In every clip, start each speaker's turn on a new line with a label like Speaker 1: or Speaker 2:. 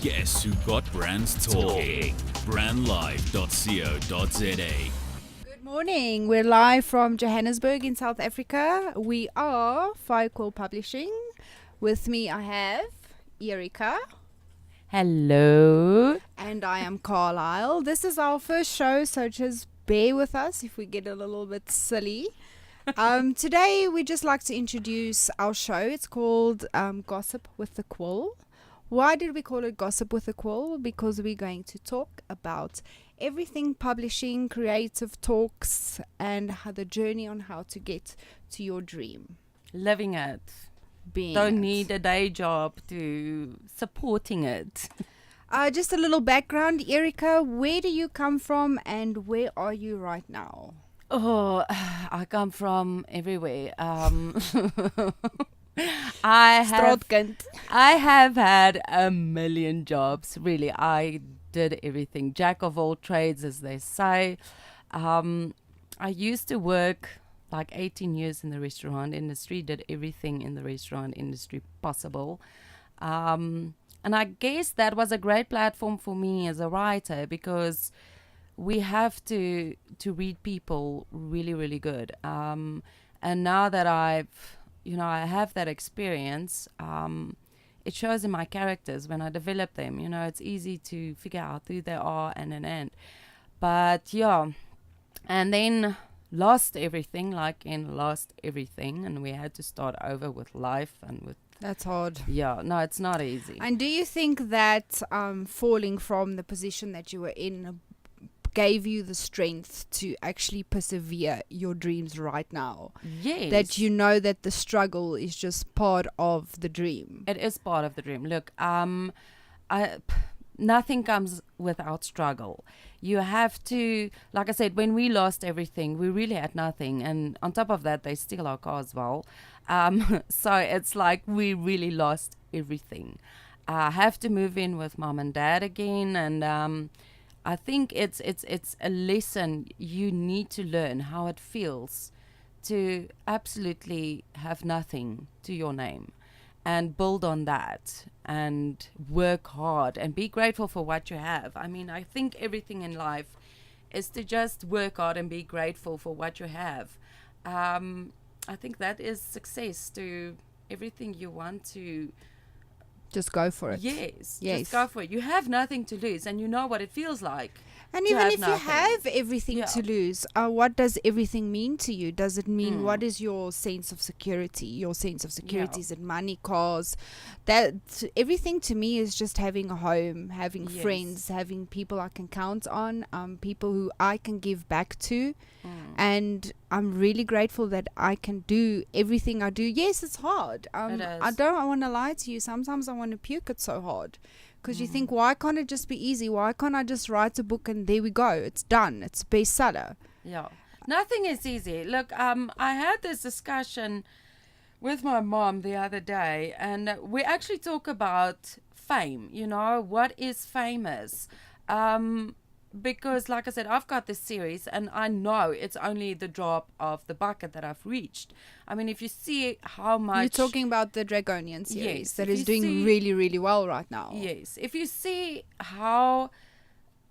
Speaker 1: Guess who got brands talking? Brandlive.co.za.
Speaker 2: Good morning. We're live from Johannesburg in South Africa. We are Quill Publishing. With me I have Erika.
Speaker 3: Hello.
Speaker 2: And I am Carlisle. This is our first show, so just bear with us if we get a little bit silly. Today we just like to introduce our show. It's called Gossip with the Quill. Why did we call it Gossip with the Quill? Because we're going to talk about everything publishing, creative talks, and the journey on how to get to your dream.
Speaker 3: Living it. Don't need a day job to supporting it.
Speaker 2: Just a little background, Erika, where do you come from and where are you right now?
Speaker 3: Oh, I come from everywhere. I have had a million jobs, really. I did everything. Jack of all trades, as they say. I used to work like 18 years in the restaurant industry, did everything in the restaurant industry possible. And I guess that was a great platform for me as a writer because we have to read people really, really good. And now that I have that experience, it shows in my characters when I develop them. It's easy to figure out who they are and. But yeah, and then lost everything, and we had to start over with life and with.
Speaker 2: That's hard.
Speaker 3: Yeah, no, it's not easy.
Speaker 2: And do you think that falling from the position that you were in gave you the strength to actually persevere your dreams right now?
Speaker 3: Yes.
Speaker 2: That you know that the struggle is just part of the dream.
Speaker 3: It is part of the dream. Look, nothing comes without struggle. You have to, like I said, when we lost everything, we really had nothing. And on top of that, they steal our car as well. So it's like we really lost everything. I have to move in with mom and dad again. And I think it's a lesson you need to learn how it feels to absolutely have nothing to your name and build on that and work hard and be grateful for what you have. I mean, I think everything in life is to just work hard and be grateful for what you have. I think that is success to everything you want to.
Speaker 2: Just go for it.
Speaker 3: Yes. Just go for it. You have nothing to lose and you know what it feels like.
Speaker 2: And even if you have everything to lose, what does everything mean to you? Does it mean what is your sense of security? Your sense of security is it money, cars? That everything to me is just having a home, having friends, having people I can count on, people who I can give back to. And I'm really grateful that I can do everything I do. Yes, it's hard. I don't want to lie to you. Sometimes I want to puke. It's so hard. Because you think, why can't it just be easy? Why can't I just write a book and there we go? It's done. It's bestseller.
Speaker 3: Yeah. Nothing is easy. Look, I had this discussion with my mom the other day, and we actually talk about fame. What is famous? Because, like I said, I've got this series, and I know it's only the drop of the bucket that I've reached. I mean, if you see how much...
Speaker 2: You're talking about the Dragonian series that is doing really, really well right now.
Speaker 3: Yes. If you see how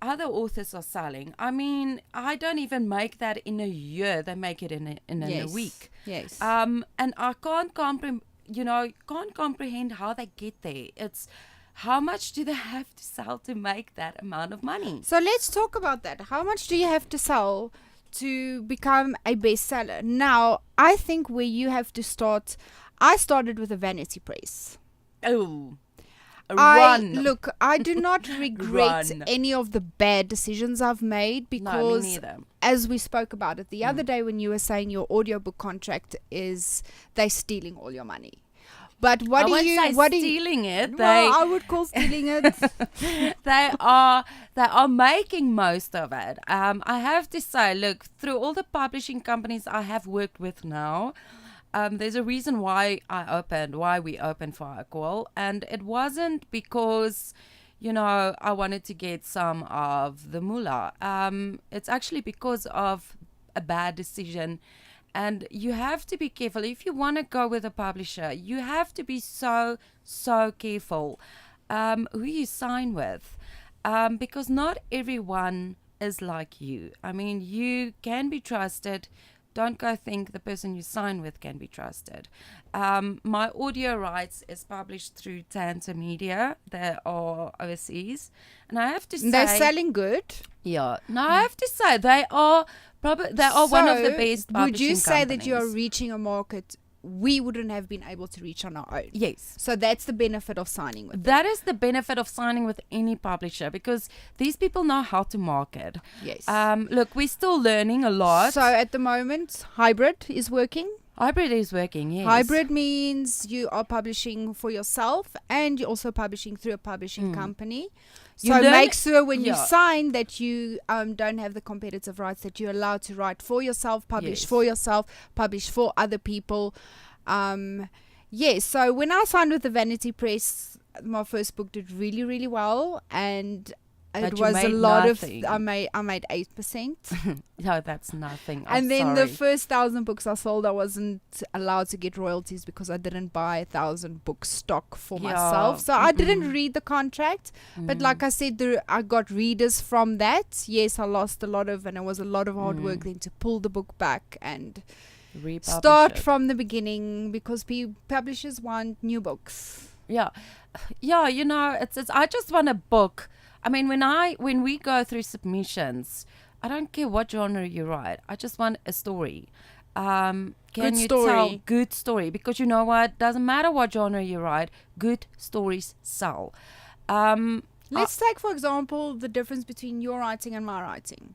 Speaker 3: other authors are selling, I mean, I don't even make that in a year. They make it in a week.
Speaker 2: Yes.
Speaker 3: And I can't comprehend how they get there. It's... How much do they have to sell to make that amount of money?
Speaker 2: So let's talk about that. How much do you have to sell to become a bestseller? Now, I think where you have to start, I started with a vanity press.
Speaker 3: Oh,
Speaker 2: Look, I do not regret any of the bad decisions I've made because,
Speaker 3: no, me neither.
Speaker 2: As we spoke about it the other day when you were saying your audiobook contract is they're stealing all your money. But
Speaker 3: I would call stealing it. They are making most of it. I have to say, look, through all the publishing companies I have worked with now, there's a reason why we opened for Quill, and it wasn't because I wanted to get some of the moolah. It's actually because of a bad decision And you have to be careful. If you want to go with a publisher, you have to be so careful who you sign with, because not everyone is like you. I mean, you can be trusted. Don't go think the person you sign with can be trusted. My audio rights is published through Tanta Media. They are overseas. And I have to say...
Speaker 2: They're selling good.
Speaker 3: Yeah. No, I have to say, they are one of the best publishing
Speaker 2: would you say
Speaker 3: companies.
Speaker 2: that you are reaching a market we wouldn't have been able to reach on our own?
Speaker 3: Yes.
Speaker 2: So that's the benefit of signing with them.
Speaker 3: That is the benefit of signing with any publisher, because these people know how to market.
Speaker 2: Yes.
Speaker 3: Look, we're still learning a lot.
Speaker 2: So at the moment, hybrid is working.
Speaker 3: Hybrid is working, yes.
Speaker 2: Hybrid means you are publishing for yourself and you're also publishing through a publishing company. So make sure when you sign that you don't have the competitive rights, that you're allowed to write for yourself, publish for yourself, publish for other people. So when I signed with the Vanity Press, my first book did really, really well, and it was a lot
Speaker 3: nothing.
Speaker 2: I made 8%.
Speaker 3: No, that's nothing.
Speaker 2: And then the first 1,000 books I sold, I wasn't allowed to get royalties because I didn't buy 1,000 book stock for myself. So I didn't read the contract. But like I said, I got readers from that. Yes, I lost a lot and it was a lot of hard work then to pull the book back and start from the beginning, because publishers want new books.
Speaker 3: Yeah, you know, it's I just want a book. I mean, when we go through submissions, I don't care what genre you write. I just want a story. Can you tell good story? Because you know what? Doesn't matter what genre you write, good stories sell.
Speaker 2: Let's take, for example, the difference between your writing and my writing.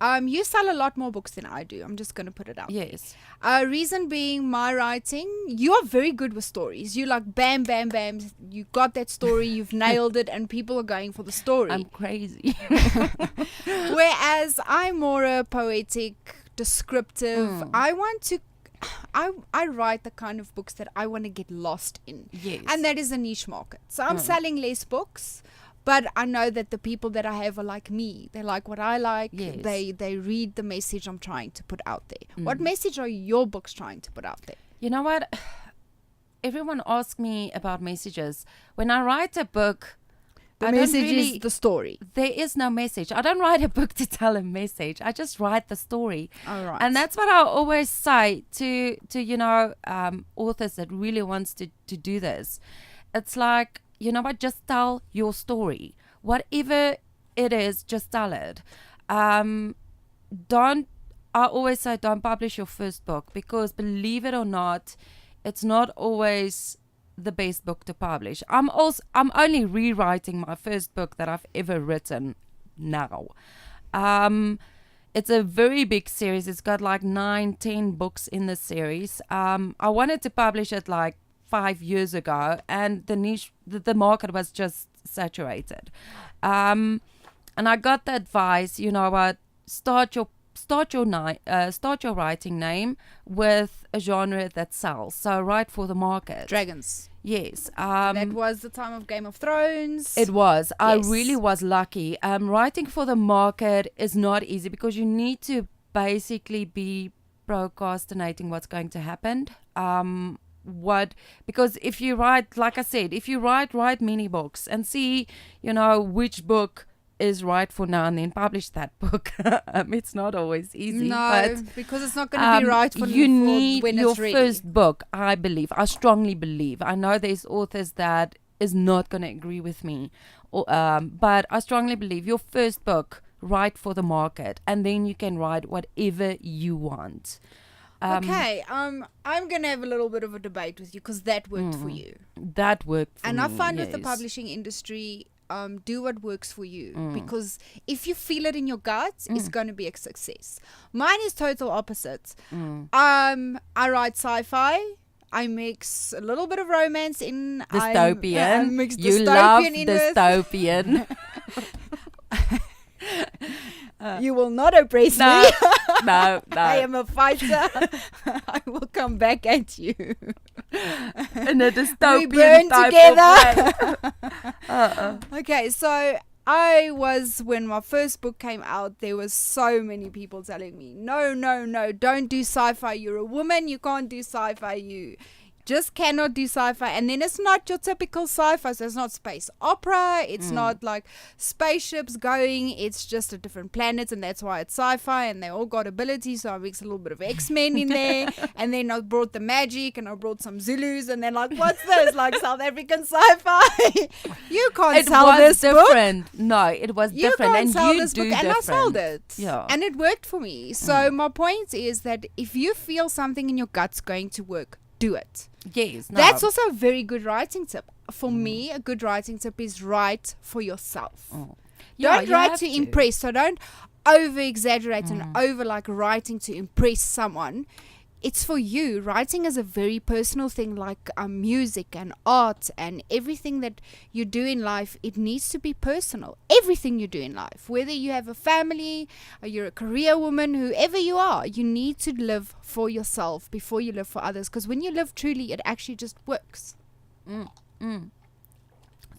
Speaker 2: You sell a lot more books than I do. I'm just going to put it out.
Speaker 3: Yes.
Speaker 2: Reason being, my writing, you are very good with stories. You like bam, bam, bam. You got that story, you've nailed it, and people are going for the story.
Speaker 3: I'm crazy.
Speaker 2: Whereas I'm more a poetic, descriptive. I write the kind of books that I want to get lost in.
Speaker 3: Yes.
Speaker 2: And that is a niche market. So I'm selling less books. But I know that the people that I have are like me. They like what I like.
Speaker 3: Yes.
Speaker 2: They read the message I'm trying to put out there. What message are your books trying to put out there?
Speaker 3: You know what? Everyone asks me about messages. When I write a book,
Speaker 2: the message is the story.
Speaker 3: There is no message. I don't write a book to tell a message. I just write the story.
Speaker 2: All right.
Speaker 3: And that's what I always say to authors that really wants to do this. It's like, you know what, just tell your story. Whatever it is, just tell it. I always say don't publish your first book, because believe it or not, it's not always the best book to publish. I'm only rewriting my first book that I've ever written now. It's a very big series. It's got like 9-10 books in the series. I wanted to publish it like 5 years ago, and the market was just saturated. And I got the advice, you know what, start your writing name with a genre that sells. So write for the market.
Speaker 2: Dragons.
Speaker 3: Yes.
Speaker 2: That was the time of Game of Thrones.
Speaker 3: It was.
Speaker 2: Yes.
Speaker 3: I really was lucky. Writing for the market is not easy, because you need to basically be procrastinating what's going to happen. Because if you write, like I said, if you write mini books and see, you know, which book is right for now, and then publish that book. It's not always easy.
Speaker 2: No,
Speaker 3: but,
Speaker 2: because it's not going to be right for
Speaker 3: you need
Speaker 2: when
Speaker 3: your
Speaker 2: it's ready.
Speaker 3: first book. I strongly believe. I know there's authors that is not going to agree with me, but I strongly believe your first book, write for the market, and then you can write whatever you want.
Speaker 2: Okay, I'm going to have a little bit of a debate with you, because that worked for you.
Speaker 3: That worked for me,
Speaker 2: and I find with the publishing industry, do what works for you, because if you feel it in your gut, it's going to be a success. Mine is total opposite. I write sci-fi. I mix a little bit of romance in.
Speaker 3: Dystopian.
Speaker 2: I mix
Speaker 3: you
Speaker 2: dystopian
Speaker 3: love
Speaker 2: in
Speaker 3: dystopian.
Speaker 2: You will not oppress me.
Speaker 3: No.
Speaker 2: I am a fighter. I will come back at you.
Speaker 3: In a dystopian
Speaker 2: we burn
Speaker 3: type
Speaker 2: together.
Speaker 3: of way.
Speaker 2: Okay, so when my first book came out, there was so many people telling me, no, don't do sci-fi. You're a woman, you can't do sci-fi. You just cannot do sci-fi. And then it's not your typical sci-fi. So it's not space opera. It's not like spaceships going. It's just a different planet, and that's why it's sci-fi. And they all got abilities, so I mixed a little bit of X-Men in there. And then I brought the magic, and I brought some Zulus, and then like, what's this? Like South African sci-fi. You can't sell this
Speaker 3: different.
Speaker 2: book.
Speaker 3: No, it was
Speaker 2: You
Speaker 3: different.
Speaker 2: can't
Speaker 3: And
Speaker 2: sell
Speaker 3: you
Speaker 2: this
Speaker 3: do
Speaker 2: book,
Speaker 3: different.
Speaker 2: and I sold it.
Speaker 3: Yeah.
Speaker 2: And it worked for me. So my point is that if you feel something in your gut's going to work, do it.
Speaker 3: Yes. No.
Speaker 2: That's also a very good writing tip. For me, a good writing tip is write for yourself.
Speaker 3: Yeah,
Speaker 2: Don't
Speaker 3: you
Speaker 2: write
Speaker 3: have
Speaker 2: to impress. So don't over exaggerate and over like writing to impress someone. It's for you. Writing is a very personal thing, like music and art and everything that you do in life. It needs to be personal. Everything you do in life, whether you have a family or you're a career woman, whoever you are, you need to live for yourself before you live for others. Because when you live truly, it actually just works.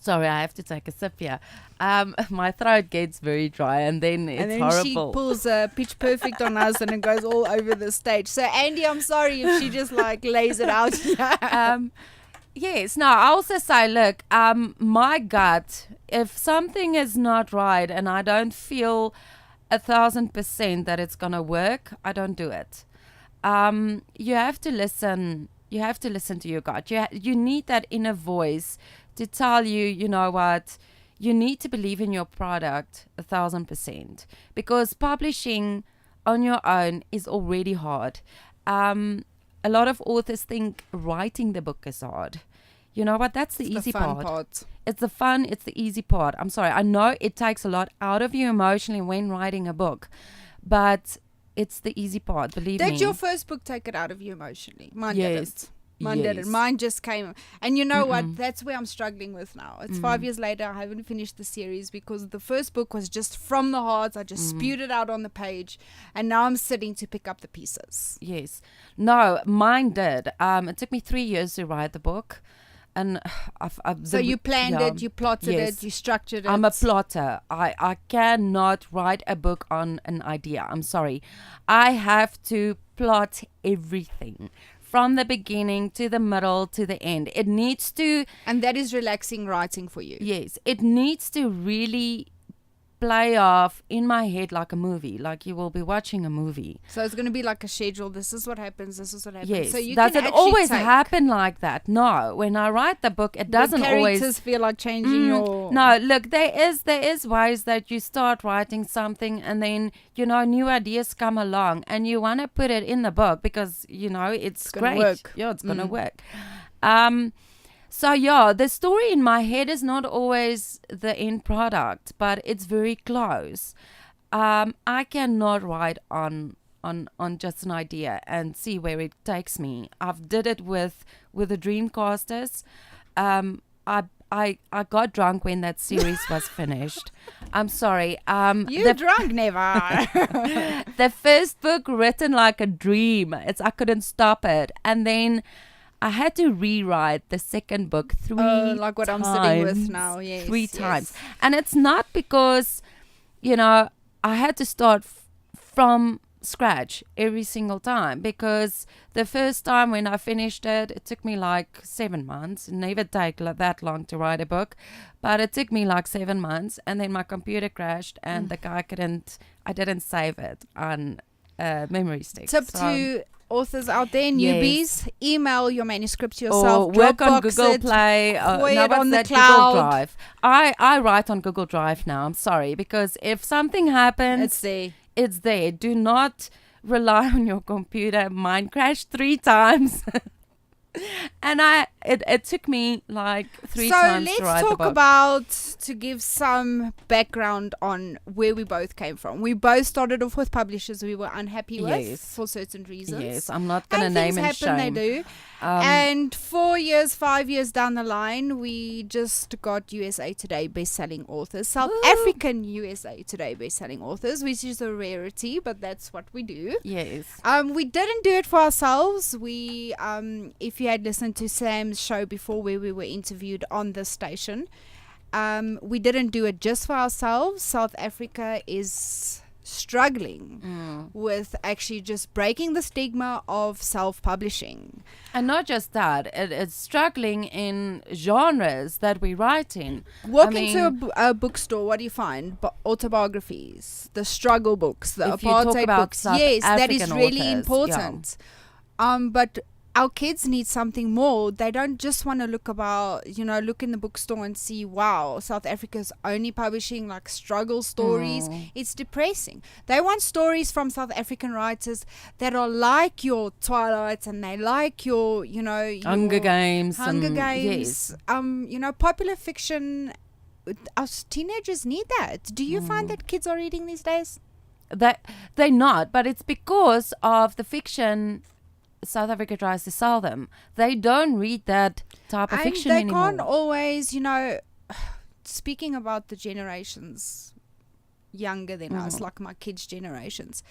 Speaker 3: Sorry, I have to take a sip here. My throat gets very dry, and then it's
Speaker 2: And then
Speaker 3: horrible.
Speaker 2: she pulls a Pitch Perfect on us, and it goes all over the stage. So Andy, I'm sorry if she just like lays it out here.
Speaker 3: Yes. No, I also say, look, my gut, if something is not right and I don't feel 1,000% that it's going to work, I don't do it. You have to listen. You have to listen to your gut. You need that inner voice to tell you, you know what, you need to believe in your product 1,000%, because publishing on your own is already hard. A lot of authors think writing the book is hard. You know what? That's the easy part. It's the fun. It's the easy part. I'm sorry. I know it takes a lot out of you emotionally when writing a book, but it's the easy part. Believe me.
Speaker 2: Did your first book take it out of you emotionally? Mine didn't. Mine
Speaker 3: Yes.
Speaker 2: didn't. Mine just came. And you know what? That's where I'm struggling with now. It's 5 years later. I haven't finished the series because the first book was just from the heart. I just spewed it out on the page. And now I'm sitting to pick up the pieces.
Speaker 3: Yes. No, mine did. It took me 3 years to write the book. And
Speaker 2: So you planned it, you plotted
Speaker 3: Yes.
Speaker 2: it, you structured it.
Speaker 3: I'm a plotter. I cannot write a book on an idea. I'm sorry. I have to plot everything from the beginning to the middle to the end. It needs to...
Speaker 2: And that is relaxing writing for you.
Speaker 3: Yes. It needs to really play off in my head like a movie, like you will be watching a movie.
Speaker 2: So it's going to be like a schedule. This is what happens. This is what happens.
Speaker 3: Yes.
Speaker 2: So you
Speaker 3: Does
Speaker 2: can
Speaker 3: it
Speaker 2: actually
Speaker 3: always
Speaker 2: take
Speaker 3: happen like that? No. When I write the book, it doesn't
Speaker 2: the characters
Speaker 3: always
Speaker 2: feel like changing your...
Speaker 3: No, look, there is ways that you start writing something and then, you know, new ideas come along and you want to put it in the book because, you know, it's
Speaker 2: gonna
Speaker 3: great.
Speaker 2: work.
Speaker 3: Yeah, it's going to work. So, yeah, the story in my head is not always the end product, but it's very close. I cannot write on just an idea and see where it takes me. I've did it with the Dreamcasters. I got drunk when that series was finished. I'm sorry.
Speaker 2: You drunk never.
Speaker 3: The first book written like a dream. I couldn't stop it. And then I had to rewrite the second book 3 times.
Speaker 2: Like what I'm sitting with now, yes.
Speaker 3: 3 times. And it's not because, you know, I had to start from scratch every single time, because the first time when I finished it, it took me like 7 months. It never take that long to write a book, but it took me like 7 months, and then my computer crashed and the guy I didn't save it on memory stick.
Speaker 2: Tip to authors out there, newbies, email your manuscript to
Speaker 3: or
Speaker 2: yourself,
Speaker 3: work on
Speaker 2: Dropbox
Speaker 3: Google
Speaker 2: it,
Speaker 3: Play,
Speaker 2: it on the
Speaker 3: Google
Speaker 2: cloud.
Speaker 3: Drive. I write on Google Drive now. I'm sorry, because if something happens,
Speaker 2: It's there.
Speaker 3: it's there. Do not rely on your computer. Mine crashed 3 times. And it took me like 3 times to write the book.
Speaker 2: So let's talk about, to give some background on where we both came from. We both started off with publishers we were unhappy with
Speaker 3: Yes.
Speaker 2: for certain reasons.
Speaker 3: Yes, I'm not going to
Speaker 2: And
Speaker 3: name
Speaker 2: things
Speaker 3: and
Speaker 2: happen,
Speaker 3: shame.
Speaker 2: they do. And 4 years, 5 years down the line, we just got USA Today best-selling authors, South African USA Today best-selling authors, which is a rarity, but that's what we do.
Speaker 3: Yes.
Speaker 2: We didn't do it for ourselves. We, if you had listened to Sam's show before, where we were interviewed on this station, we didn't do it just for ourselves. South Africa is struggling with actually just breaking the stigma of self-publishing.
Speaker 3: And not just that, it's struggling in genres that we write in.
Speaker 2: Walk into a bookstore, what do you find? Autobiographies, the struggle books, the apartheid books. Yes, that is really important. But our kids need something more. They don't just want to look in the bookstore and see, wow, South Africa's only publishing like struggle stories. It's depressing. They want stories from South African writers that are like your Twilight, and they like your
Speaker 3: Hunger Games.
Speaker 2: Yes. Popular fiction. Us teenagers need that. Do you find that kids are reading these days?
Speaker 3: They're not, but it's because of the fiction South Africa tries to sell them. They don't read that type of fiction anymore.
Speaker 2: They can't always, speaking about the generations younger than us, like my kids' generations.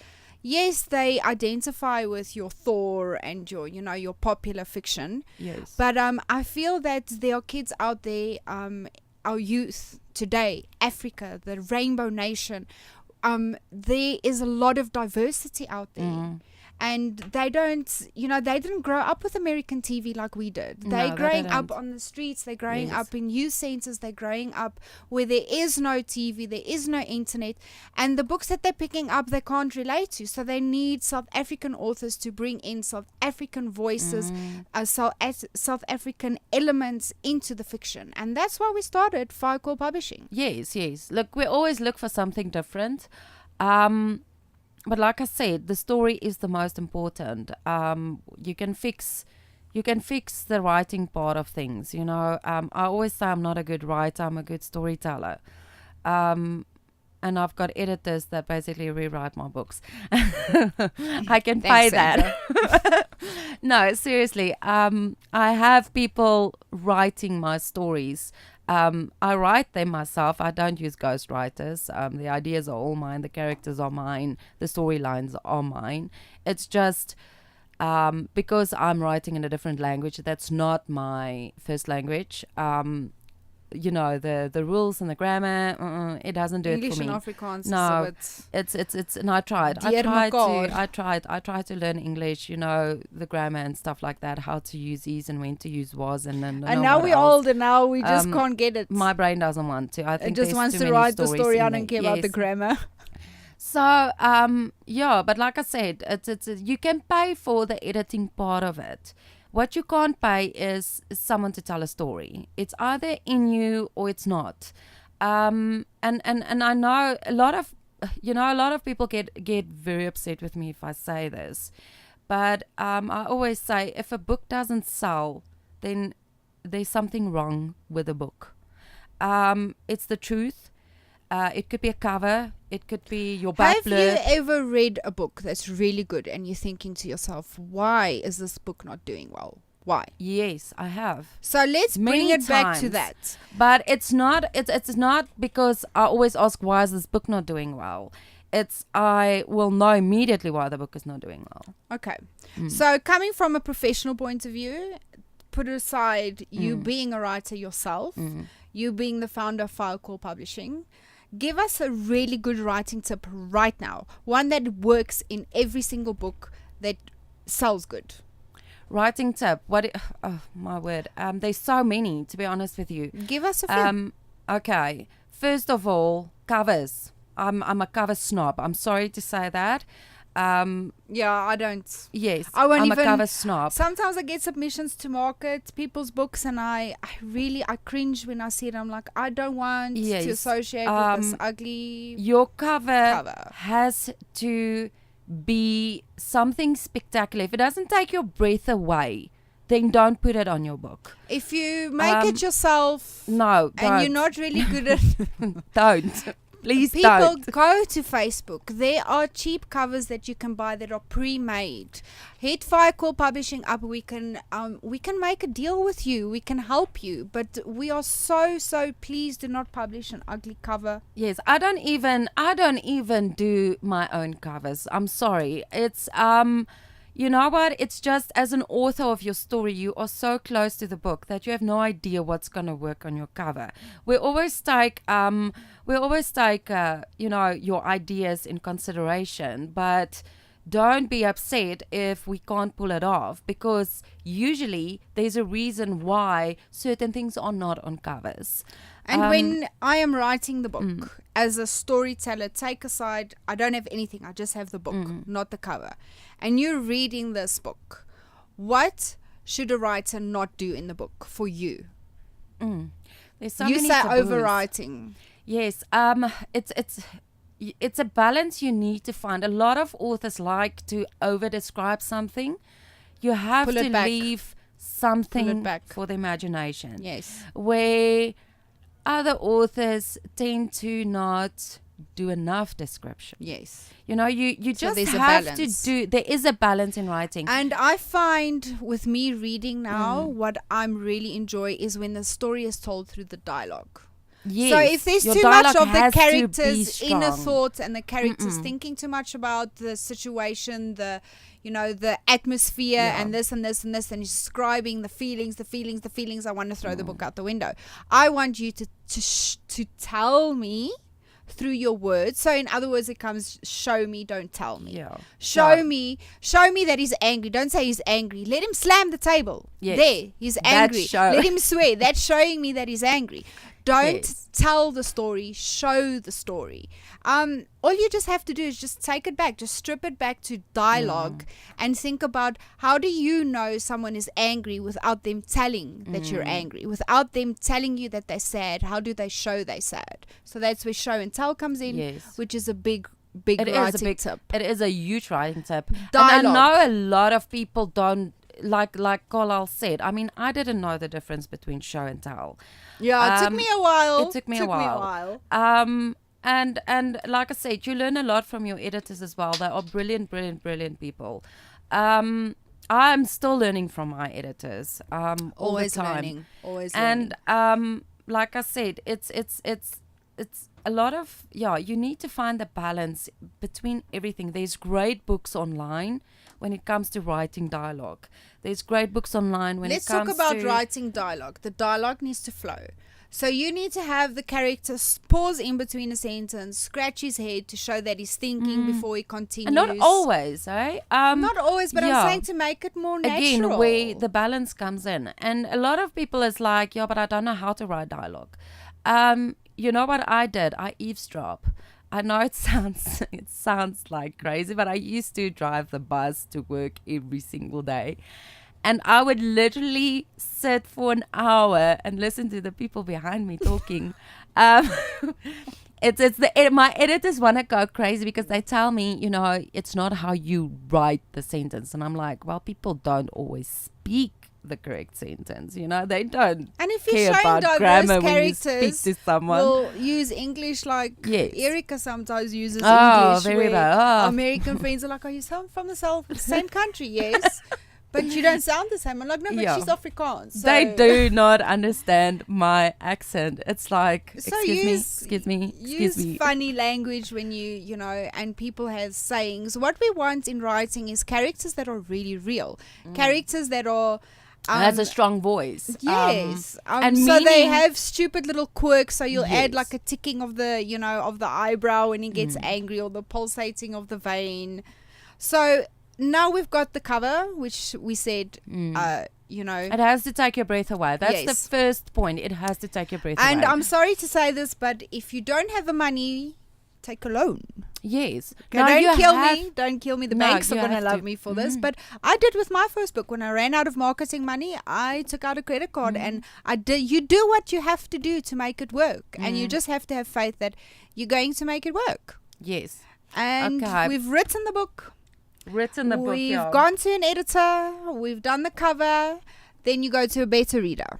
Speaker 2: Yes, they identify with your Thor and your popular fiction.
Speaker 3: Yes.
Speaker 2: But I feel that there are kids out there, our youth today, Africa, the Rainbow Nation, there is a lot of diversity out there. And they didn't grow up with American TV like we did. They're growing up on the streets. They're growing up in youth centers. They're growing up where there is no TV, there is no internet. And the books that they're picking up, they can't relate to. So they need South African authors to bring in South African voices, South African elements into the fiction. And that's why we started Quill Publishing.
Speaker 3: Yes. Look, we always look for something different. But like I said, the story is the most important. You can fix the writing part of things. I always say I'm not a good writer. I'm a good storyteller. And I've got editors that basically rewrite my books. I can pay that. No, seriously. I have people writing my stories. I write them myself. I don't use ghostwriters. The ideas are all mine. The characters are mine. The storylines are mine. It's just because I'm writing in a different language. That's not my first language. The rules and the grammar, it doesn't do
Speaker 2: English
Speaker 3: it for me.
Speaker 2: And Afrikaans.
Speaker 3: No, it's and I tried to learn English, the grammar and stuff like that, how to use is and when to use was, and
Speaker 2: now we're old and now we just can't get it.
Speaker 3: My brain doesn't want to. I think
Speaker 2: it just wants to write the story. I don't care about the grammar.
Speaker 3: So but like I said, it's you can pay for the editing part of it. What you can't pay is someone to tell a story. It's either in you or it's not. And I know a lot of people get very upset with me if I say this. But I always say, if a book doesn't sell, then there's something wrong with the book. It's the truth. It could be a cover. It could be your back blurb.
Speaker 2: Have you ever read a book that's really good and you're thinking to yourself, why is this book not doing well? Why?
Speaker 3: Yes, I have.
Speaker 2: So let's bring it back to that.
Speaker 3: But it's not because I always ask, why is this book not doing well? I will know immediately why the book is not doing well.
Speaker 2: Okay. So coming from a professional point of view, put aside you being a writer yourself, you being the founder of Quill Publishing, give us a really good writing tip right now. One that works in every single book that sells good.
Speaker 3: Writing tip. Oh my word. There's so many, to be honest with you.
Speaker 2: Give us a few.
Speaker 3: Okay. First of all, covers. I'm a cover snob. I'm sorry to say that.
Speaker 2: I don't.
Speaker 3: Yes,
Speaker 2: I'm
Speaker 3: a cover snob.
Speaker 2: Sometimes I get submissions to market people's books, and I cringe when I see it. I'm like, I don't want to associate with this ugly.
Speaker 3: Your cover has to be something spectacular. If it doesn't take your breath away, then don't put it on your book.
Speaker 2: If you make it yourself,
Speaker 3: no, don't.
Speaker 2: And you're not really good at,
Speaker 3: don't. Please
Speaker 2: People
Speaker 3: don't.
Speaker 2: Go to Facebook. There are cheap covers that you can buy that are pre-made. Hit Quill Publishing up. We can make a deal with you. We can help you. But we are so please do not publish an ugly cover.
Speaker 3: Yes, I don't even do my own covers. I'm sorry. It's you know what? It's just as an author of your story, you are so close to the book that you have no idea what's going to work on your cover. We always take, your ideas in consideration, but don't be upset if we can't pull it off, because usually there's a reason why certain things are not on covers.
Speaker 2: And when I am writing the book as a storyteller, take aside, I don't have anything, I just have the book, not the cover. And you're reading this book. What should a writer not do in the book for you?
Speaker 3: There's so
Speaker 2: you
Speaker 3: many
Speaker 2: say
Speaker 3: taboos.
Speaker 2: overwriting.
Speaker 3: Yes, it's a balance you need to find. A lot of authors like to over-describe something. You have
Speaker 2: Pull it
Speaker 3: to
Speaker 2: back.
Speaker 3: leave something
Speaker 2: back.
Speaker 3: for the imagination.
Speaker 2: Yes.
Speaker 3: Where other authors tend to not do enough description.
Speaker 2: Yes.
Speaker 3: You know, you just
Speaker 2: there's a
Speaker 3: have
Speaker 2: balance.
Speaker 3: to do. There is a balance in writing.
Speaker 2: And I find with me reading now, what I'm really enjoy is when the story is told through the dialogue.
Speaker 3: Yes,
Speaker 2: So if there's
Speaker 3: your
Speaker 2: too much
Speaker 3: dialogue
Speaker 2: of the
Speaker 3: has to be
Speaker 2: characters' inner
Speaker 3: strong.
Speaker 2: thoughts and the characters thinking too much about the situation, the atmosphere and this and this and this, and describing the feelings, I want to throw the book out the window. I want you to tell me through your words. So in other words, it comes, show me, don't tell me.
Speaker 3: Yeah.
Speaker 2: Show me that he's angry. Don't say he's angry. Let him slam the table.
Speaker 3: Yes.
Speaker 2: There, he's angry.
Speaker 3: show.
Speaker 2: Let him swear. That's showing me that he's angry. Don't
Speaker 3: Yes.
Speaker 2: tell the story, show the story. All you just have to do is just take it back, just strip it back to dialogue and think about, how do you know someone is angry without them telling that you're angry, without them telling you that they're sad? How do they show they're sad? So that's where show and tell comes in,
Speaker 3: Yes.
Speaker 2: which is a big
Speaker 3: It is
Speaker 2: writing
Speaker 3: a big
Speaker 2: tip.
Speaker 3: It is a huge writing tip.
Speaker 2: Dialogue.
Speaker 3: And I know a lot of people don't, like Carlisle said. I mean, I didn't know the difference between show and tell.
Speaker 2: Yeah, it took me a while.
Speaker 3: It took me a while. And like I said, you learn a lot from your editors as well. They are brilliant people. I'm still learning from my editors. All
Speaker 2: Always
Speaker 3: the time.
Speaker 2: learning. Always
Speaker 3: And
Speaker 2: learning.
Speaker 3: like I said, it's a lot of, you need to find the balance between everything. There's great books online when it comes to writing dialogue. There's great books online when
Speaker 2: Let's
Speaker 3: it comes
Speaker 2: talk about
Speaker 3: to
Speaker 2: writing dialogue. The dialogue needs to flow. So you need to have the character pause in between a sentence, scratch his head to show that he's thinking before he continues.
Speaker 3: and not always, eh?
Speaker 2: Not always, but I'm saying to make it more natural.
Speaker 3: Again, where the balance comes in. And a lot of people is like, but I don't know how to write dialogue. You know what I did? I eavesdrop. I know it sounds like crazy, but I used to drive the bus to work every single day. And I would literally sit for an hour and listen to the people behind me talking. My editors want to go crazy because they tell me, it's not how you write the sentence. And I'm like, well, people don't always speak the correct sentence. They don't
Speaker 2: And if you're
Speaker 3: care
Speaker 2: showing
Speaker 3: about
Speaker 2: diverse
Speaker 3: grammar when you
Speaker 2: characters,
Speaker 3: speak to someone.
Speaker 2: we'll use English like
Speaker 3: Yes.
Speaker 2: Erica sometimes uses
Speaker 3: Oh,
Speaker 2: English.
Speaker 3: very
Speaker 2: where
Speaker 3: well. Oh.
Speaker 2: American friends are like, are you from the same country? Yes. But you don't sound the same. I'm like, no, but
Speaker 3: Yeah.
Speaker 2: she's Afrikaans. So
Speaker 3: They do not understand my accent. It's like,
Speaker 2: So
Speaker 3: excuse me.
Speaker 2: use funny language when and people have sayings. What we want in writing is characters that are really real. Characters that are
Speaker 3: has a strong voice.
Speaker 2: Yes.
Speaker 3: and
Speaker 2: so they
Speaker 3: meaning-
Speaker 2: have stupid little quirks. So you'll add
Speaker 3: Yes.
Speaker 2: like a ticking of the, of the eyebrow when he gets angry, or the pulsating of the vein. So now we've got the cover, which we said,
Speaker 3: It has to take your breath away. That's
Speaker 2: Yes.
Speaker 3: the first point. It has to take your breath
Speaker 2: and
Speaker 3: away.
Speaker 2: I'm sorry to say this, but if you don't have the money, take a loan.
Speaker 3: Yes.
Speaker 2: Okay,
Speaker 3: No, you
Speaker 2: don't kill
Speaker 3: have-
Speaker 2: me. Don't kill me. The
Speaker 3: No,
Speaker 2: banks are
Speaker 3: you
Speaker 2: going to
Speaker 3: have
Speaker 2: love
Speaker 3: to.
Speaker 2: me for this. But I did with my first book. When I ran out of marketing money, I took out a credit card and I did. You do what you have to do to make it work. And you just have to have faith that you're going to make it work.
Speaker 3: Yes.
Speaker 2: And
Speaker 3: Okay.
Speaker 2: we've written the book.
Speaker 3: Written the book.
Speaker 2: We've
Speaker 3: Yeah.
Speaker 2: gone to an editor. We've done the cover. Then you go to a beta reader.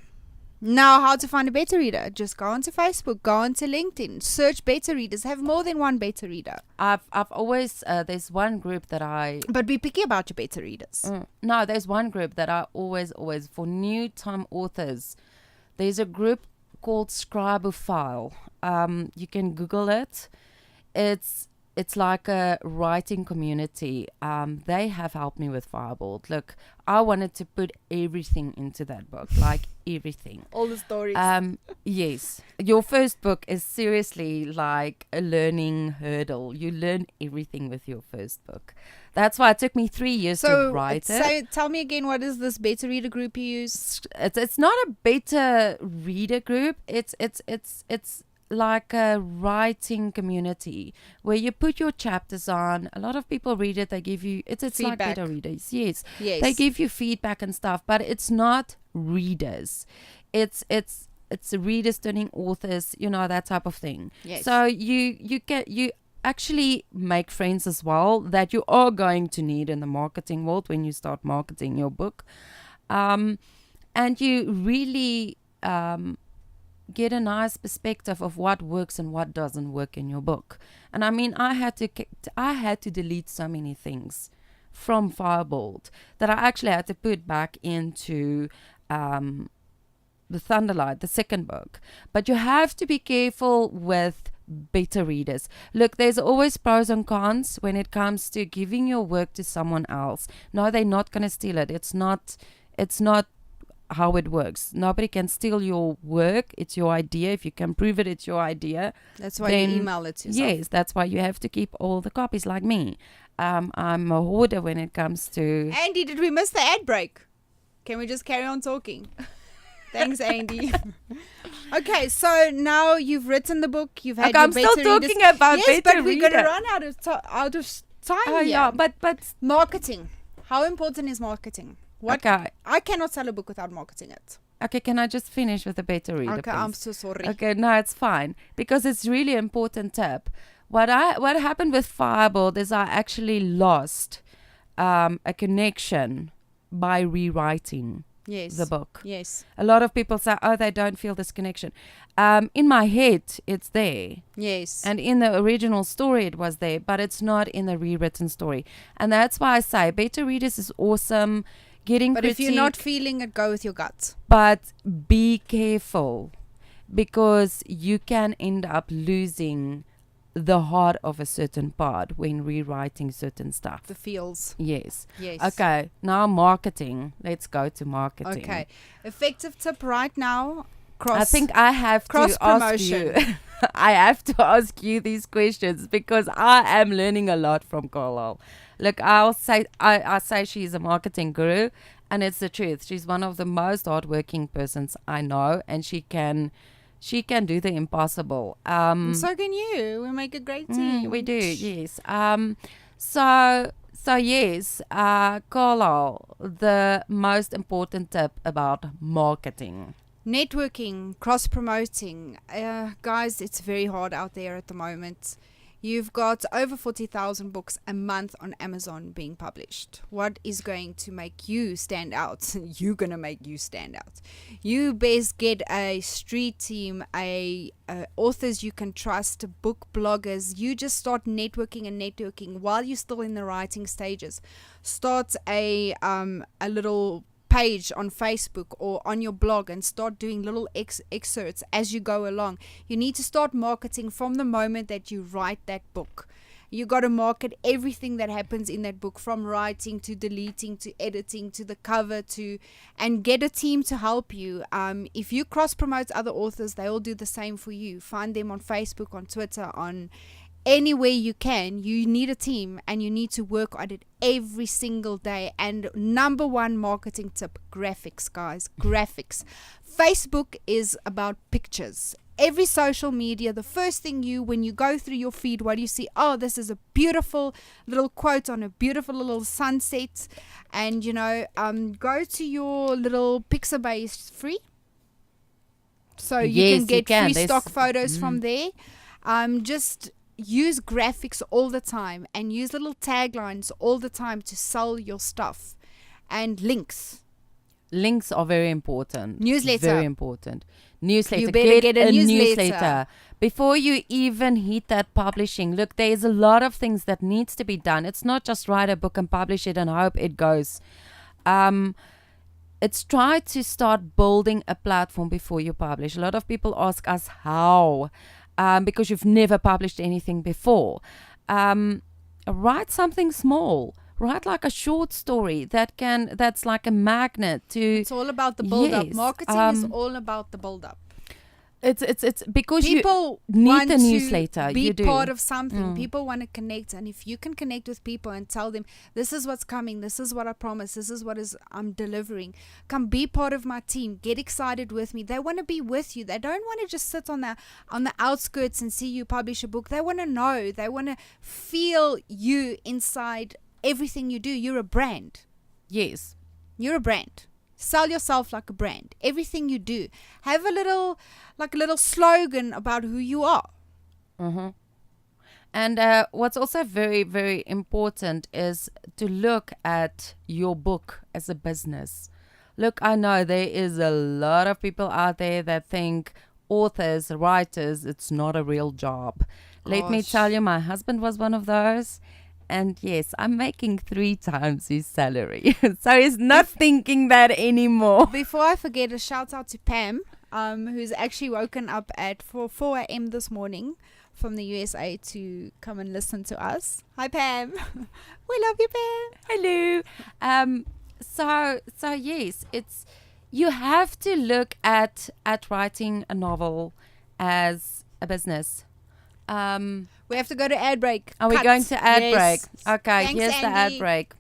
Speaker 2: Now, how to find a beta reader? Just go onto Facebook, go onto LinkedIn, search beta readers. Have more than one beta reader.
Speaker 3: I've always there's one group that I
Speaker 2: But be picky about your beta readers.
Speaker 3: no, there's one group that I always for new time authors. There's a group called Scribophile. You can Google it. it's like a writing community. They have helped me with Firebolt. Look, I wanted to put everything into that book, like everything.
Speaker 2: All the stories.
Speaker 3: Yes. Your first book is seriously like a learning hurdle. You learn everything with your first book. That's why it took me 3 years to write it.
Speaker 2: So tell me again, what is this beta reader group you use?
Speaker 3: It's not a beta reader group. It's like a writing community where you put your chapters on. A lot of people read it. They give you it's like beta readers. Yes. They give you feedback and stuff, but it's not readers. It's readers turning authors, that type of thing.
Speaker 2: Yes.
Speaker 3: So you actually make friends as well that you are going to need in the marketing world when you start marketing your book, and you really get a nice perspective of what works and what doesn't work in your book. And I mean, I had to delete so many things from Firebolt that I actually had to put back into the Thunderlight, the second book. But you have to be careful with beta readers. Look, there's always pros and cons when it comes to giving your work to someone else. No, they're not going to steal it. It's not how it works. Nobody can steal your work. It's your idea. If you can prove it, it's your idea.
Speaker 2: That's why you email it to yourself.
Speaker 3: Yes, that's why you have to keep all the copies, like me. I'm a hoarder when it comes to...
Speaker 2: Andy, did we miss the ad break? Can we just carry on talking? Thanks, Andy. Okay, so now you've written the book. You've had your
Speaker 3: I'm still talking about
Speaker 2: yes,
Speaker 3: beta
Speaker 2: but we're
Speaker 3: reader.
Speaker 2: going to run out of time
Speaker 3: Oh,
Speaker 2: here.
Speaker 3: yeah, but...
Speaker 2: Marketing. How important is marketing?
Speaker 3: Okay.
Speaker 2: I cannot sell a book without marketing it.
Speaker 3: Okay, can I just finish with the beta reader,
Speaker 2: Okay,
Speaker 3: please?
Speaker 2: I'm so sorry.
Speaker 3: Okay, no, it's fine. Because it's really important tip. What happened with Firebolt is I actually lost a connection by rewriting the book.
Speaker 2: Yes.
Speaker 3: A lot of people say, oh, they don't feel this connection. In my head, it's there.
Speaker 2: Yes.
Speaker 3: And in the original story, it was there, but it's not in the rewritten story. And that's why I say beta readers is awesome. But
Speaker 2: if you're not feeling it, go with your gut.
Speaker 3: But be careful, because you can end up losing the heart of a certain part when rewriting certain stuff.
Speaker 2: The feels.
Speaker 3: Yes.
Speaker 2: Yes.
Speaker 3: Okay, now marketing. Let's go to marketing.
Speaker 2: Okay. Effective tip right now.
Speaker 3: I think I have to ask you. I have to ask you these questions because I am learning a lot from Carlisle. Look, I say she's a marketing guru, and it's the truth. She's one of the most hardworking persons I know, and she can do the impossible.
Speaker 2: So can you. We make a great team.
Speaker 3: We do, yes. So yes, Carlisle, the most important tip about marketing.
Speaker 2: Networking, cross-promoting. Guys, it's very hard out there at the moment. You've got over 40,000 books a month on Amazon being published. What is going to make you stand out? You're going to make you stand out. You best get a street team, authors you can trust, book bloggers. You just start networking while you're still in the writing stages. Start a little page on Facebook or on your blog and start doing little excerpts as you go along. You need to start marketing from the moment that you write that book. You got to market everything that happens in that book, from writing to deleting to editing to the cover and get a team to help you. If you cross promote other authors, they all do the same for you. Find them on Facebook, on Twitter, on anywhere you can. You need a team and you need to work on it every single day. And number one marketing tip, graphics, guys. Graphics. Facebook is about pictures. Every social media, the first thing when you go through your feed, what do you see? Oh, this is a beautiful little quote on a beautiful little sunset. And go to your little Pixabay free, so you can get free stock photos from there. Just use graphics all the time and use little taglines all the time to sell your stuff. And links are very important.
Speaker 3: Newsletter, very important. Newsletter.
Speaker 2: You better get a
Speaker 3: newsletter before you even hit that publishing. Look, there's a lot of things that needs to be done. It's not just write a book and publish it and hope it goes. It's try to start building a platform before you publish. A lot of people ask us how, because you've never published anything before. write something small. Write like a short story that's like a magnet to.
Speaker 2: It's all about the build-up.
Speaker 3: Yes,
Speaker 2: Marketing is all about the build-up.
Speaker 3: It's because
Speaker 2: People
Speaker 3: you need
Speaker 2: want
Speaker 3: a newsletter.
Speaker 2: to be
Speaker 3: You do.
Speaker 2: part of something. People want to connect, and if you can connect with people and tell them, this is what's coming, this is what I promise, this is what I'm delivering, come be part of my team, get excited with me. They want to be with you. They don't want to just sit on the outskirts and see you publish a book. They want to know. They want to feel you inside everything you do. You're a brand.
Speaker 3: Yes.
Speaker 2: You're a brand. Sell yourself like a brand. Everything you do. Have a little slogan about who you are.
Speaker 3: Mm-hmm. And what's also very, very important is to look at your book as a business. Look, I know there is a lot of people out there that think authors, writers, it's not a real job. Let me tell you, my husband was one of those. And yes, I'm making 3 times his salary. So he's not thinking that anymore.
Speaker 2: Before I forget, a shout out to Pam, who's actually woken up at 4 a.m. this morning from the USA to come and listen to us. Hi, Pam. We love you, Pam.
Speaker 3: Hello. So yes, you have to look at writing a novel as a business.
Speaker 2: We have to go to ad break.
Speaker 3: Are we going to ad break? Okay,
Speaker 2: Thanks,
Speaker 3: here's
Speaker 2: Andy.
Speaker 3: the ad break.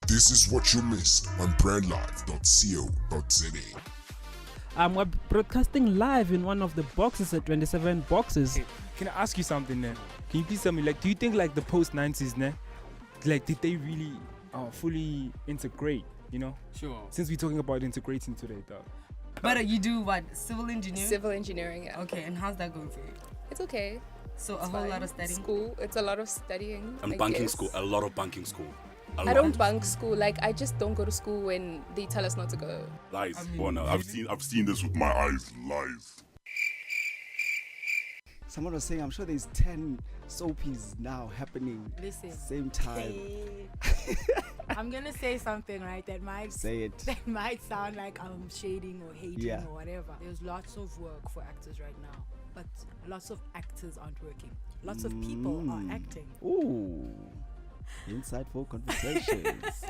Speaker 4: This is what you missed on brandlive.co.za.
Speaker 5: We're broadcasting live in one of the boxes at 27 boxes.
Speaker 6: Hey, can I ask you something there? Can you please tell me, like, do you think like the post-90s, like, did they really fully integrate, you know?
Speaker 7: Sure.
Speaker 6: Since we're talking about integrating today, though.
Speaker 7: But you do what? Civil engineering?
Speaker 8: Civil engineering, yeah.
Speaker 7: Okay, and how's that going for you?
Speaker 8: It's okay.
Speaker 7: So
Speaker 8: It's
Speaker 7: a whole
Speaker 8: fine.
Speaker 7: lot of studying?
Speaker 8: School, it's a lot of studying.
Speaker 9: And
Speaker 8: I
Speaker 9: banking
Speaker 8: guess.
Speaker 9: school, a lot of banking school.
Speaker 8: I don't bunk school. Like, I just don't go to school when they tell us not to go.
Speaker 4: Lies.
Speaker 7: I mean,
Speaker 4: Well, no, I've seen this with my eyes. Lies.
Speaker 10: Someone was saying, I'm sure there's 10 soapies now happening
Speaker 11: Listen.
Speaker 10: same time.
Speaker 11: I'm gonna say something, right? That might that might sound like I'm shading or hating or whatever. There's lots of work for actors right now, but lots of actors aren't working. Lots of people are acting.
Speaker 10: Ooh, insightful conversations.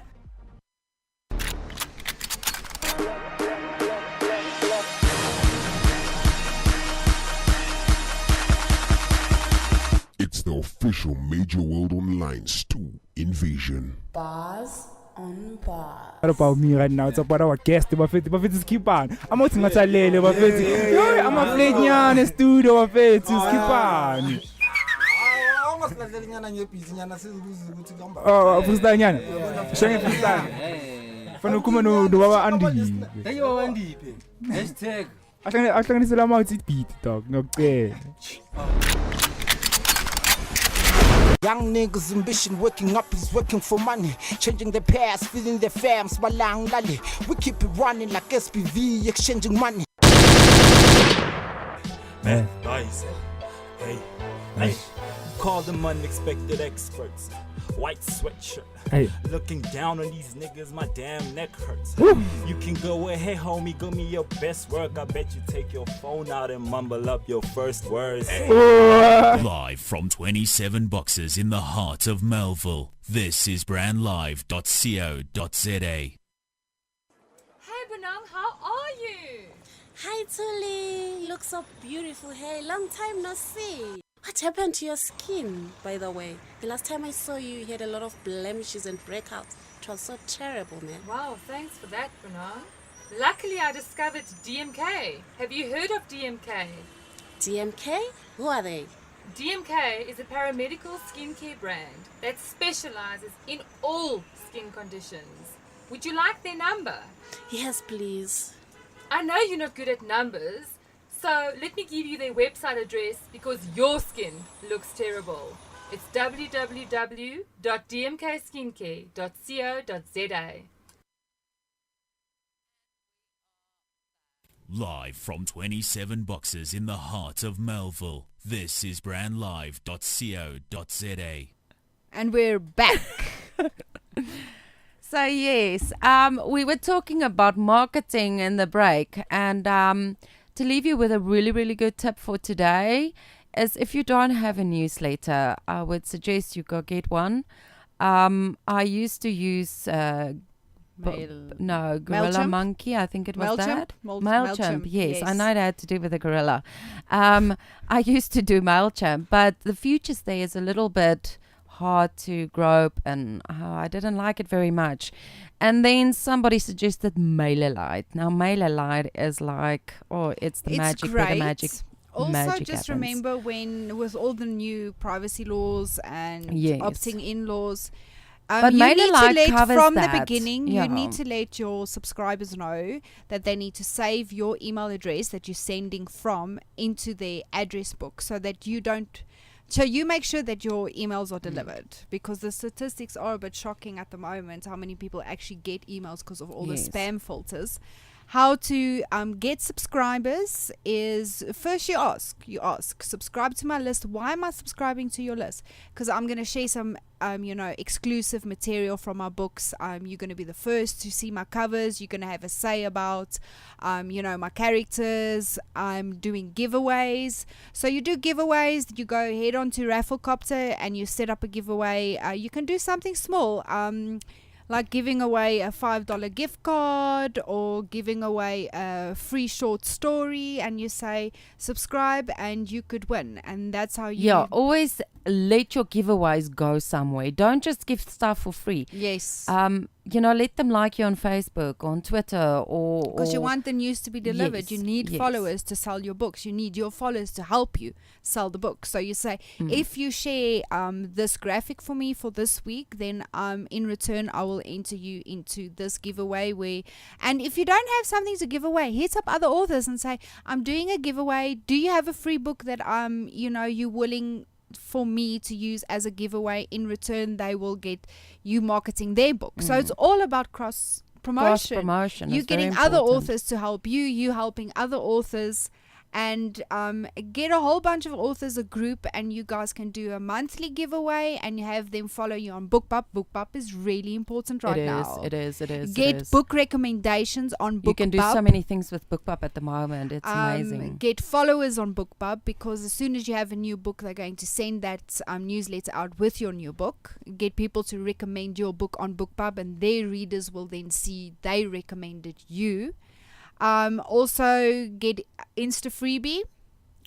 Speaker 4: It's the official Major World Online Stew Invasion.
Speaker 11: Bars on bars.
Speaker 6: What about me right now? It's about our guest, bafethi skip on. I'm out ngatsalele bafethi. Yo, I'm a play nyana studio bafethi skip on. Oh, freestyle nyana. Shenge freestyle. Fana kuma no baba Andy.
Speaker 7: Hey, you Andy. Hashtag.
Speaker 6: Ahlanganisela mawuthi beat dog nokucela.
Speaker 12: Young niggas ambition, waking up is working for money. Changing their past, feeding their fams, balang lali. We keep it running like SPV, exchanging money.
Speaker 13: Man, nice. Hey, nice. Call them unexpected experts. White sweatshirt.
Speaker 6: Hey.
Speaker 13: Looking down on these niggas, my damn neck hurts.
Speaker 6: Woo.
Speaker 13: You can go ahead, homie, give me your best work. I bet you take your phone out and mumble up your first words.
Speaker 1: Live from 27 boxes in the heart of Melville. This is brandlive.co.za.
Speaker 14: Hey Bonang, how are you?
Speaker 15: Hi Tuli, look so beautiful. Hey, long time no see. What happened to your skin, by the way? The last time I saw you, you had a lot of blemishes and breakouts. It was so terrible, man.
Speaker 14: Wow, thanks for that, Bonang. Luckily, I discovered DMK. Have you heard of DMK?
Speaker 15: DMK? Who are they?
Speaker 14: DMK is a paramedical skincare brand that specializes in all skin conditions. Would you like their number?
Speaker 15: Yes, please.
Speaker 14: I know you're not good at numbers, so let me give you their website address because your skin looks terrible. It's www.dmkskincare.co.za.
Speaker 1: Live from 27 boxes in the heart of Melville. This is brandlive.co.za.
Speaker 2: And we're back.
Speaker 3: So yes, we were talking about marketing in the break, and to leave you with a really, really good tip for today is if you don't have a newsletter, I would suggest you go get one. I used to use Gorilla
Speaker 2: MailChimp?
Speaker 3: Monkey, I think it was
Speaker 2: MailChimp?
Speaker 3: that.
Speaker 2: MailChimp,
Speaker 3: yes. I
Speaker 2: yes.
Speaker 3: know that had to do with the gorilla. I used to do MailChimp, but the features there is a little bit hard to grope, and I didn't like it very much. And then somebody suggested MailerLite. Now MailerLite is like, it's the magic where the magic.
Speaker 2: Also,
Speaker 3: magic
Speaker 2: just
Speaker 3: happens.
Speaker 2: remember when with all the new privacy laws and opting in laws,
Speaker 3: but
Speaker 2: you need to
Speaker 3: MailerLite
Speaker 2: let
Speaker 3: covers
Speaker 2: from
Speaker 3: that.
Speaker 2: the beginning.
Speaker 3: Yeah.
Speaker 2: You need to let your subscribers know that they need to save your email address that you're sending from into their address book, so that you don't. So you make sure that your emails are delivered, because the statistics are a bit shocking at the moment. How many people actually get emails because of all the spam filters. How to get subscribers is first you ask, subscribe to my list. Why am I subscribing to your list? Because I'm going to share some exclusive material from my books. You're going to be the first to see my covers. You're going to have a say about my characters. I'm doing giveaways. So you do giveaways. You go head on to Rafflecopter and you set up a giveaway. You can do something small. Like giving away a $5 gift card or giving away a free short story, and you say subscribe and you could win. And that's how you...
Speaker 3: Yeah, always let your giveaways go somewhere. Don't just give stuff for free.
Speaker 2: Yes.
Speaker 3: Let them like you on Facebook, on Twitter, or...
Speaker 2: Because you want the news to be delivered.
Speaker 3: Yes,
Speaker 2: You need followers to sell your books. You need your followers to help you sell the book. So you say, if you share this graphic for me for this week, then in return, I will enter you into this giveaway where... And if you don't have something to give away, hit up other authors and say, I'm doing a giveaway. Do you have a free book that you're willing for me to use as a giveaway? In return, they will get you marketing their book. So it's all about cross promotion. You're getting other authors to help you helping other authors, and get a whole bunch of authors, a group, and you guys can do a monthly giveaway and you have them follow you on BookBub. BookBub is really important right now.
Speaker 3: It is.
Speaker 2: Get book recommendations on BookBub.
Speaker 3: You can do so many things with BookBub at the moment. It's amazing.
Speaker 2: Get followers on BookBub, because as soon as you have a new book, they're going to send that newsletter out with your new book. Get people to recommend your book on BookBub, and their readers will then see they recommended you. Also get Insta Freebie.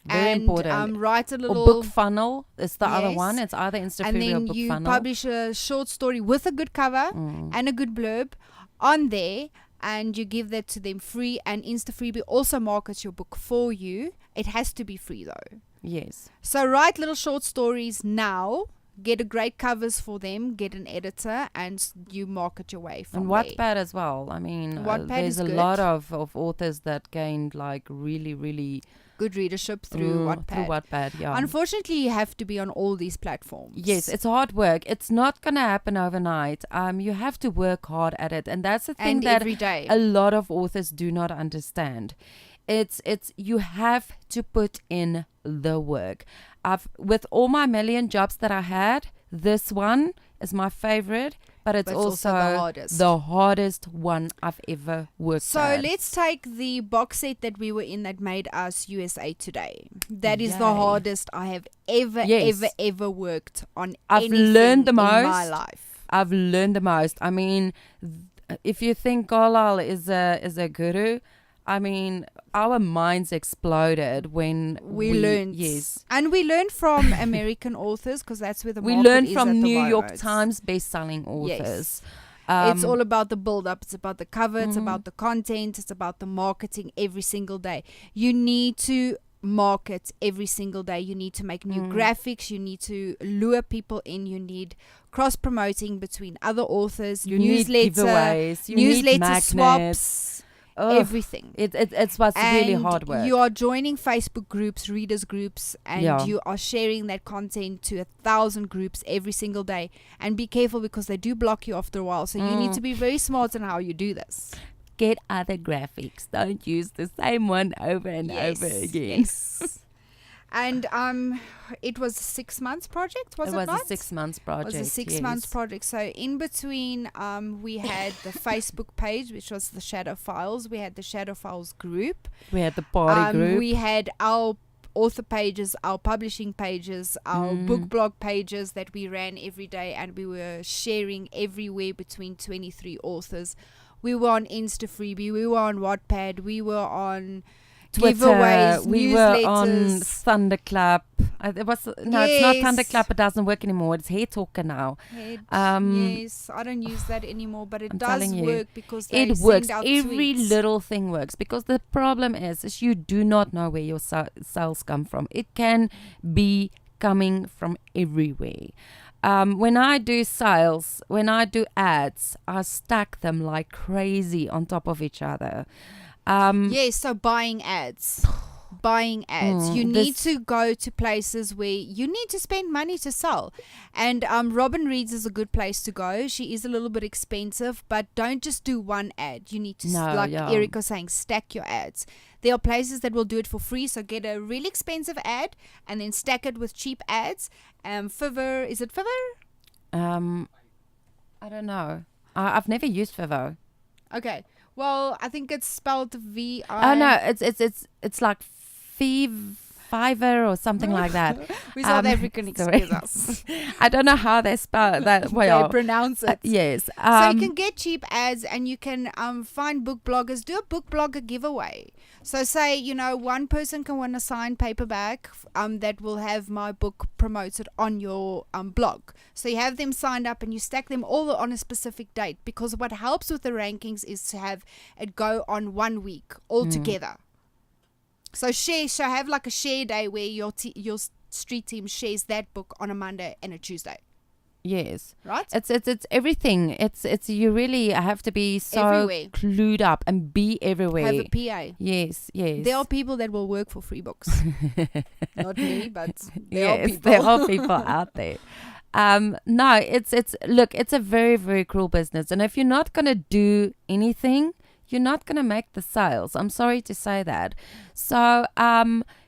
Speaker 3: Very important.
Speaker 2: Write a little...
Speaker 3: Or book funnel is the other one. It's either Insta Freebie or book funnel. And then you
Speaker 2: publish a short story with a good cover and a good blurb on there, and you give that to them free. And Insta Freebie also markets your book for you. It has to be free though.
Speaker 3: Yes.
Speaker 2: So write little short stories now. Get a great covers for them, get an editor, and you market your way from
Speaker 3: and
Speaker 2: there.
Speaker 3: Wattpad as well. I mean,
Speaker 2: Wattpad
Speaker 3: there's
Speaker 2: is
Speaker 3: a
Speaker 2: good.
Speaker 3: lot of authors that gained like really, really
Speaker 2: good readership through Wattpad.
Speaker 3: Yeah.
Speaker 2: Unfortunately, you have to be on all these platforms.
Speaker 3: Yes, it's hard work. It's not going to happen overnight. You have to work hard at it, and that's the thing that
Speaker 2: every day.
Speaker 3: A lot of authors do not understand. It's you have to put in the work. With all my million jobs that I had, this one is my favorite, but it's also the hardest one I've ever worked at.
Speaker 2: So let's take the box set that we were in that made us USA Today. That is the hardest I have ever worked on. I've
Speaker 3: learned the most
Speaker 2: in my life.
Speaker 3: I've learned the most. I mean, if you think Golal is a guru, I mean, our minds exploded when
Speaker 2: we learned.
Speaker 3: Yes.
Speaker 2: And we learned from American authors, because that's where the market
Speaker 3: is. We learned
Speaker 2: is
Speaker 3: from
Speaker 2: at the
Speaker 3: New York
Speaker 2: moment.
Speaker 3: Times best-selling authors.
Speaker 2: Yes. It's all about the build-up. It's about the cover. It's about the content. It's about the marketing every single day. You need to market every single day. You need to make new graphics. You need to lure people in. You need cross-promoting between other authors.
Speaker 3: You need giveaways. You
Speaker 2: newsletter
Speaker 3: need
Speaker 2: swaps. Everything.
Speaker 3: It's what's really hard work.
Speaker 2: You are joining Facebook groups, readers groups, and you are sharing that content to 1,000 groups every single day. And be careful, because they do block you after a while. So you need to be very smart on how you do this.
Speaker 3: Get other graphics. Don't use the same one over and over again.
Speaker 2: Yes. And it was a 6 months project, was it not?
Speaker 3: It was a 6 months project.
Speaker 2: It was a 6 months project. So in between, we had the Facebook page, which was the Shadow Files. We had the Shadow Files group.
Speaker 3: We had the party group.
Speaker 2: We had our author pages, our publishing pages, our book blog pages that we ran every day, and we were sharing everywhere between 23 authors. We were on Insta Freebie, we were on Wattpad, we were on
Speaker 3: Twitter,
Speaker 2: giveaways,
Speaker 3: we
Speaker 2: newsletters.
Speaker 3: were on Thunderclap. It's not Thunderclap. It doesn't work anymore. It's Hair Talker now.
Speaker 2: Yes, I don't use that anymore, but it does work because they
Speaker 3: it
Speaker 2: send
Speaker 3: works.
Speaker 2: out
Speaker 3: Every
Speaker 2: tweets.
Speaker 3: little thing works because the problem is you do not know where your sales come from. It can be coming from everywhere. When I do sales, when I do ads, I stack them like crazy on top of each other.
Speaker 2: Yes, so buying ads. You need to go to places where you need to spend money to sell. And Robin Reads is a good place to go. She is a little bit expensive, but don't just do one ad. You need to, Eric was saying, stack your ads. There are places that will do it for free, so get a really expensive ad and then stack it with cheap ads. Fiverr, is it Fiverr?
Speaker 3: I don't know. I've never used Fiverr.
Speaker 2: Okay. Well, I think it's spelled V-I...
Speaker 3: Oh, no, it's like Fiverr or something like that.
Speaker 2: We South African, excuse us.
Speaker 3: I don't know how they spell that.
Speaker 2: They pronounce it.
Speaker 3: Yes.
Speaker 2: So you can get cheap ads and you can find book bloggers. Do a book blogger giveaway. So say, one person can win a signed paperback that will have my book promoted on your blog. So you have them signed up and you stack them all on a specific date, because what helps with the rankings is to have it go on 1 week all together. So have like a share day where your street team shares that book on a Monday and a Tuesday.
Speaker 3: Yes.
Speaker 2: Right?
Speaker 3: It's everything. It's you really have to be so
Speaker 2: everywhere.
Speaker 3: Clued up and be everywhere.
Speaker 2: Have a PA.
Speaker 3: Yes.
Speaker 2: There are people that will work for free books. Not me, but there are people.
Speaker 3: There are people out there. No, it's a very, very cruel business. And if you're not gonna do anything, you're not going to make the sales. I'm sorry to say that. So,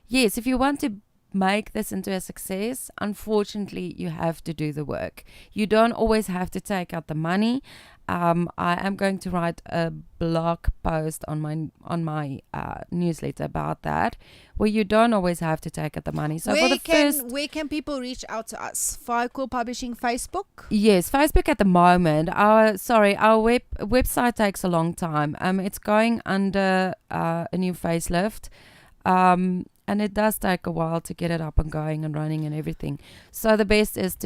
Speaker 3: yes, if you want to make this into a success, unfortunately, you have to do the work. You don't always have to take out the money. I am going to write a blog post on my newsletter about that, where you don't always have to take out the money. So
Speaker 2: where can people reach out to us? Quill Publishing Facebook?
Speaker 3: Yes, Facebook at the moment. Our website takes a long time. It's going under a new facelift. And it does take a while to get it up and going and running and everything. So the best is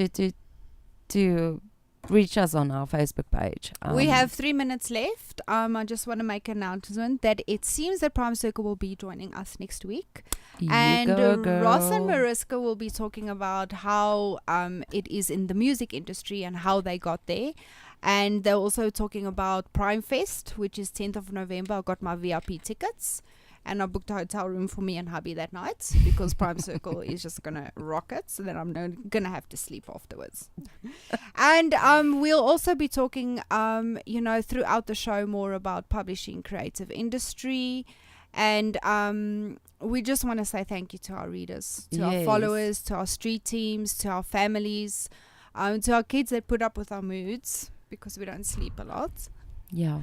Speaker 3: to reach us on our Facebook page.
Speaker 2: We have 3 minutes left. I just want to make an announcement that it seems that Prime Circle will be joining us next week. And Ross and Mariska will be talking about how it is in the music industry and how they got there. And they're also talking about Prime Fest, which is 10th of November. I got my VIP tickets. And I booked a hotel room for me and hubby that night because Prime Circle is just going to rock it. So then I'm going to have to sleep afterwards. And we'll also be talking, throughout the show more about publishing, creative industry. And we just want to say thank you to our readers, to our followers, to our street teams, to our families, to our kids that put up with our moods because we don't sleep a lot.
Speaker 3: Yeah.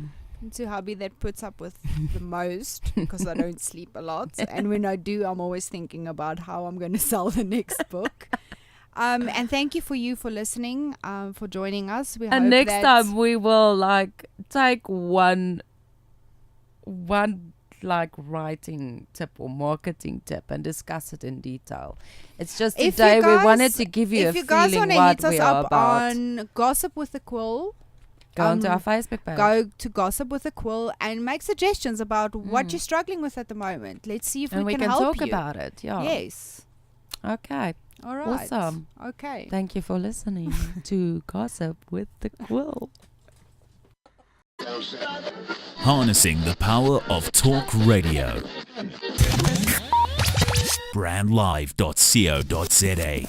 Speaker 2: To hubby that puts up with the most because I don't sleep a lot, and when I do, I'm always thinking about how I'm going to sell the next book. And thank you for listening, for joining us. We
Speaker 3: and
Speaker 2: hope
Speaker 3: next time we will take one writing tip or marketing tip and discuss it in detail. It's just today we wanted to give you a feeling what we are about. If you guys want to hit us up
Speaker 2: on Gossip with the Quill,
Speaker 3: go onto our Facebook page.
Speaker 2: Go to Gossip with a Quill and make suggestions about what you're struggling with at the moment. Let's see if we can help
Speaker 3: talk
Speaker 2: you.
Speaker 3: about it. Yeah.
Speaker 2: Yes.
Speaker 3: Okay.
Speaker 2: All right.
Speaker 3: Awesome.
Speaker 2: Okay.
Speaker 3: Thank you for listening to Gossip with the Quill.
Speaker 1: Harnessing the power of talk radio. Brandlive.co.za